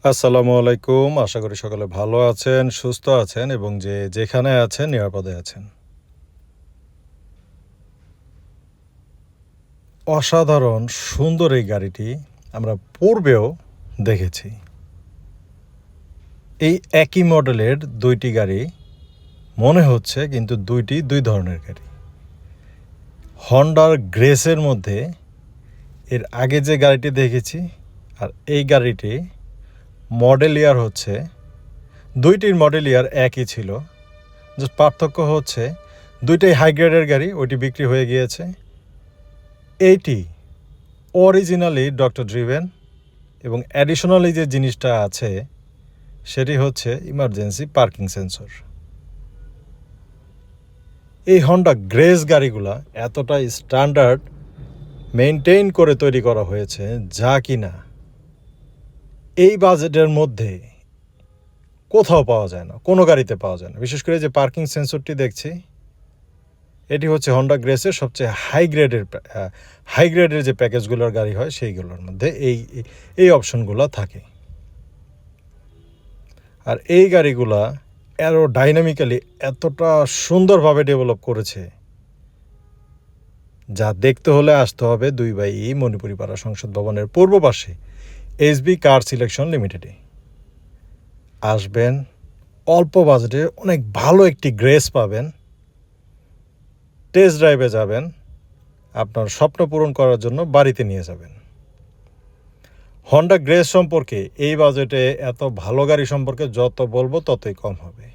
আসসালামু আলাইকুম। আশা করি সকলে ভালো আছেন, সুস্থ আছেন এবং যে যেখানে আছেন নিরাপদে আছেন। অসাধারণ সুন্দর এই গাড়িটি আমরা পূর্বেও দেখেছি। এই একই মডেলের ২টি গাড়ি মনে হচ্ছে কিন্তু দুই ধরনের গাড়ি। হন্ডার গ্রেসের মধ্যে এর আগে যে গাড়িটি দেখেছি আর এই গাড়িটি মডেল ইয়ার হচ্ছে, দুইটির মডেল ইয়ার একই ছিল। জাস্ট পার্থক্য হচ্ছে দুইটাই হাই গ্রেডের গাড়ি, ওইটি বিক্রি হয়ে গিয়েছে। এইটি অরিজিনালি ডক্টর ড্রিভেন এবং অ্যাডিশনালি যে জিনিসটা আছে সেটি হচ্ছে ইমার্জেন্সি পার্কিং সেন্সর। এই হন্ডা গ্রেস গাড়িগুলা এতটা স্ট্যান্ডার্ড মেনটেইন করে তৈরি করা হয়েছে যা কিনা এই বাজেটের মধ্যে কোথাও পাওয়া যায় না, কোনো গাড়িতে পাওয়া যায় না। বিশেষ করে যে পার্কিং সেন্সরটি দেখছি, এটি হচ্ছে হন্ডা গ্রেসের সবচেয়ে হাই গ্রেডের যে প্যাকেজগুলোর গাড়ি হয় সেইগুলোর মধ্যে এই অপশনগুলো থাকে। আর এই গাড়িগুলা ডাইনামিক্যালি এতটা সুন্দরভাবে ডেভেলপ করেছে যা দেখতে হলে আসতে হবে 2/E মণিপুরি পাড়া সংসদ ভবনের পূর্ব পাশে এসবি কার সিলেকশন লিমিটেডে। আসবেন, অল্প বাজেটে অনেক ভালো একটি গ্রেস পাবেন, টেস্ট ড্রাইভে যাবেন, আপনার স্বপ্ন পূরণ করার জন্য বাড়িতে নিয়ে যাবেন। হন্ডা গ্রেস সম্পর্কে এই বাজেটে এত ভালো গাড়ি সম্পর্কে যত বলবো ততই কম হবে।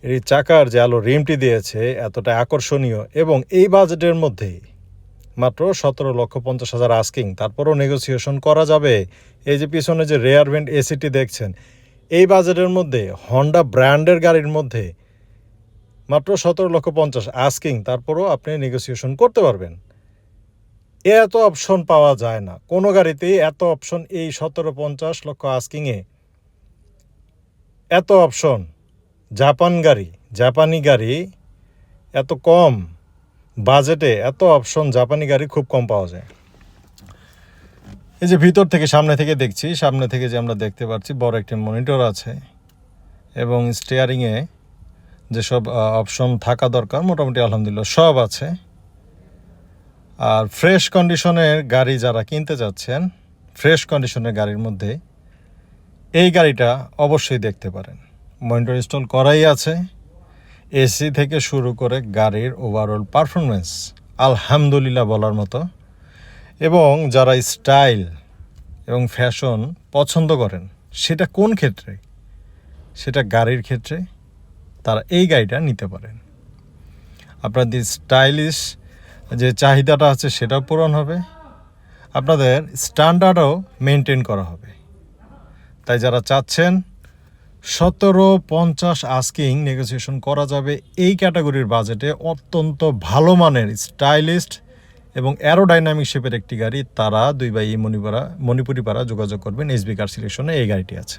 এই চাকার যে আলো রিমটি দিয়েছে এতটা আকর্ষণীয় এবং এই বাজেটের মধ্যে মাত্র 17,50,000 আস্কিং, তারপরও নেগোসিয়েশন করা যাবে। এই যে পিছনে যে রেয়ার ভেন্ট এসিটি দেখছেন, এই বাজেটের মধ্যে হন্ডা ব্র্যান্ডের গাড়ির মধ্যে মাত্র 17,50,000 আস্কিং, তারপরও আপনি নেগোসিয়েশন করতে পারবেন। এত অপশন পাওয়া যায় না কোনো গাড়িতেই, এত অপশন এই 17-50 লক্ষ আস্কিংয়ে এত অপশন। জাপানি গাড়ি এত কম বাজেটে এত অপশন জাপানি গাড়ি খুব কম পাওয়া যায়। এই যে ভিতর থেকে সামনে থেকে দেখছি, সামনে থেকে যে আমরা দেখতে পাচ্ছি বড় একটি মনিটর আছে এবং স্টিয়ারিংয়ে যেসব অপশন থাকা দরকার মোটামুটি আলহামদুলিল্লাহ সব আছে। আর ফ্রেশ কন্ডিশনের গাড়ি যারা কিনতে যাচ্ছেন, ফ্রেশ কন্ডিশনের গাড়ির মধ্যে এই গাড়িটা অবশ্যই দেখতে পারেন। মনিটর ইনস্টল করাই আছে, এসি থেকে শুরু করে গাড়ির ওভারঅল পারফরমেন্স আলহামদুলিল্লাহ বলার মতো। এবং যারা স্টাইল এবং ফ্যাশন পছন্দ করেন, সেটা কোন ক্ষেত্রে, সেটা গাড়ির ক্ষেত্রে তারা এই গাড়িটা নিতে পারেন। আপনাদের স্টাইলিশ যে চাহিদাটা আছে সেটাও পূরণ হবে, আপনাদের স্ট্যান্ডার্ডও মেনটেন করা হবে। তাই যারা চাচ্ছেন 17,50 আস্কিং নেগোসিয়েশন করা যাবে এই ক্যাটাগরির বাজেটে অত্যন্ত ভালো মানের স্টাইলিস্ট এবং অ্যারোডাইনামিক শেপের একটি গাড়ি, তারা 2/E মণিপুরি পাড়া যোগাযোগ করবেন। এসবি কার সিলেকশনে এই গাড়িটি আছে।